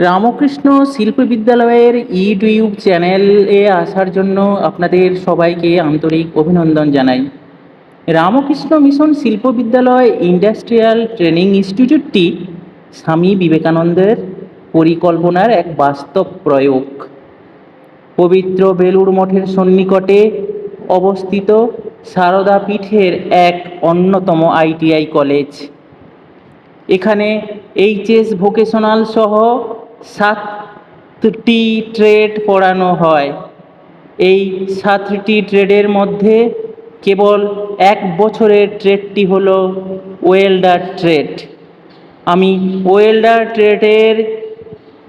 রামকৃষ্ণ শিল্প বিদ্যালয়ের ইউটিউব চ্যানেলে আসার জন্য আপনাদের সবাইকে আন্তরিক অভিনন্দন জানাই। রামকৃষ্ণ মিশন শিল্প বিদ্যালয় ইন্ডাস্ট্রিয়াল ট্রেনিং ইনস্টিটিউটটি স্বামী বিবেকানন্দের পরিকল্পনার এক বাস্তব প্রয়োগ। পবিত্র বেলুড় মঠের সন্নিকটে অবস্থিত সারদা পীঠের এক অন্যতম আইটিআই কলেজ। এখানে এইচএস ভোকেশনাল সহ 7টি ট্রেড পড়ানো হয়। এই 7টি ট্রেডের মধ্যে কেবল 1 বছরের ট্রেডটি হলো ওয়েল্ডার ট্রেড। আমি ওয়েল্ডার ট্রেডের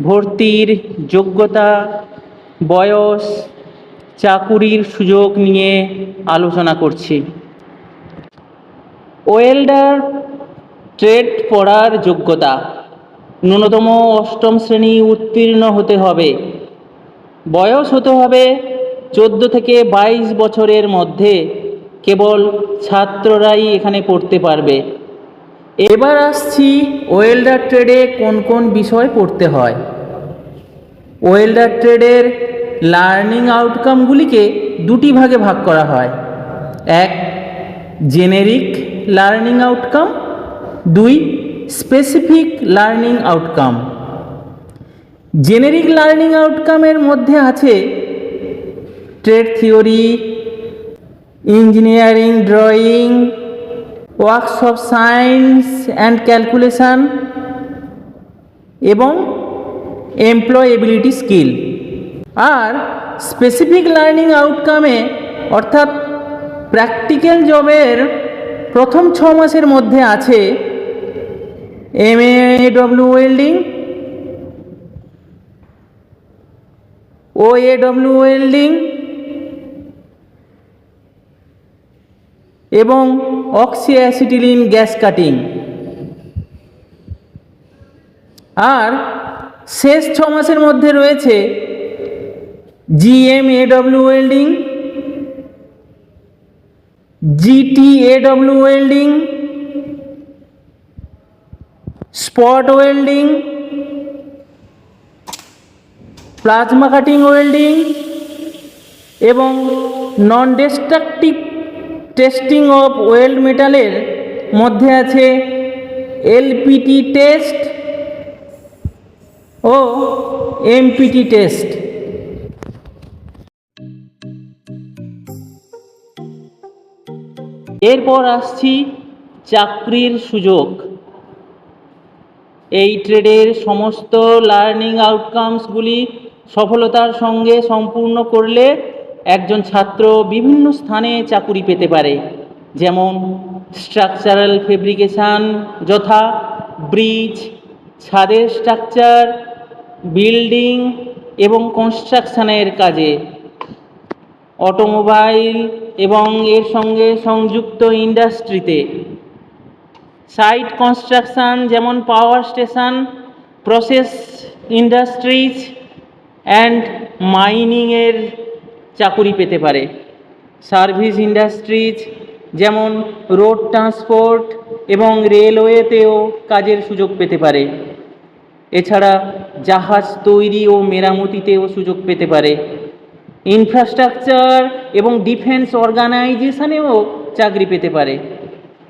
ভর্তির যোগ্যতা, বয়স, চাকুরির সুযোগ নিয়ে আলোচনা করছি। ওয়েল্ডার ট্রেড পড়ার যোগ্যতা: ন্যূনতম 8ম শ্রেণী উত্তীর্ণ হতে হবে। বয়স হতে হবে 14 থেকে 22 বছরের মধ্যে। কেবল ছাত্ররাই এখানে পড়তে পারবে। এবার আসছি ওয়েল্ডার ট্রেডে কোন কোন বিষয় পড়তে হয়। ওয়েল্ডার ট্রেডের লার্নিং আউটকামগুলিকে 2টি ভাগে ভাগ করা হয়। 1. Generic learning outcome, 2. Specific learning outcome. Generic learning আউটকামের মধ্যে আছে trade theory, engineering drawing, workshop science and calculation এবং এমপ্লয়েবিলিটি স্কিল। আর স্পেসিফিক লার্নিং আউটকামে অর্থাৎ প্র্যাকটিক্যাল জবের প্রথম 6 মাসের মধ্যে আছে এমএডব্লিউ ওয়েল্ডিং, ওএডব্লিউ ওয়েল্ডিং এবং অক্সি অ্যাসিটিলিন গ্যাস কাটিং। আর শেষ 6 মাসের মধ্যে রয়েছে GMAW welding, GTAW welding, spot welding, plasma cutting welding এবং non destructive testing of weld মেটালের মধ্যে আছে এলপিটি টেস্ট ও এমপিটি টেস্ট। এরপর আসছি চাকরির সুযোগ। এই ট্রেডের সমস্ত লার্নিং আউটকামসগুলি সফলতার সঙ্গে সম্পূর্ণ করলে একজন ছাত্র বিভিন্ন স্থানে চাকুরি পেতে পারে, যেমন স্ট্রাকচারাল ফেব্রিকেশান যথা ব্রিজ, ছাদের স্ট্রাকচার, বিল্ডিং এবং কনস্ট্রাকশানের কাজে, অটোমোবাইল এবং এর সঙ্গে সংযুক্ত ইন্ডাস্ট্রিতে, সাইট কনস্ট্রাকশান যেমন power station, process industries and মাইনিংয়ের চাকুরি পেতে পারে। সার্ভিস ইন্ডাস্ট্রিজ যেমন রোড ট্রান্সপোর্ট এবং রেলওয়েতেও কাজের সুযোগ পেতে পারে। এছাড়া জাহাজ তৈরি ও মেরামতিতেও সুযোগ পেতে পারে। ইনফ্রাস্ট্রাকচার এবং ডিফেন্স অর্গানাইজেশনেও চাকরি পেতে পারে।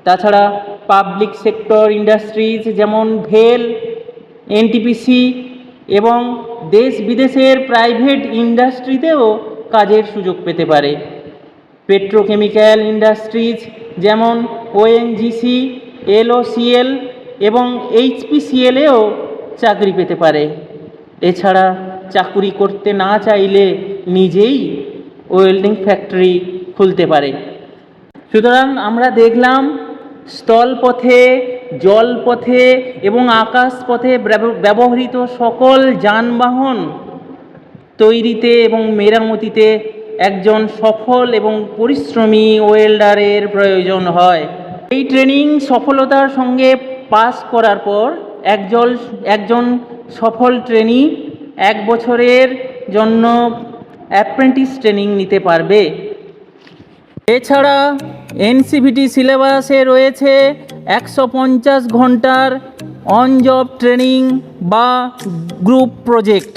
তাছাড়া পাবলিক সেক্টর ইন্ডাস্ট্রিজ যেমন ভেল, এনটিপিসি এবং দেশ বিদেশের প্রাইভেট ইন্ডাস্ট্রিতেও কাজের সুযোগ পেতে পারে। পেট্রোকেমিক্যাল ইন্ডাস্ট্রিজ যেমন ওএনজিসি, এলওসিএল এবং এইচপিসিএলেও চাকরি পেতে পারে। এছাড়া চাকরি করতে না চাইলে নিজেই ওয়েল্ডিং ফ্যাক্টরি খুলতে পারে। সুতরাং আমরা দেখলাম স্থলপথে, জলপথে এবং আকাশপথে ব্যবহৃত সকল যানবাহন তৈরিতে এবং মেরামতিতে একজন সফল এবং পরিশ্রমী ওয়েল্ডারের প্রয়োজন হয়। এই ট্রেনিং সফলতার সঙ্গে পাস করার পর একজন সফল ট্রেনি 1 বছরের জন্য অ্যাপ্রেন্টিস ট্রেনিং নিতে পারবে। এছাড়া এনসিভিটি সিলেবাসে রয়েছে 150 ঘন্টার অন জব ট্রেনিং বা গ্রুপ প্রজেক্ট।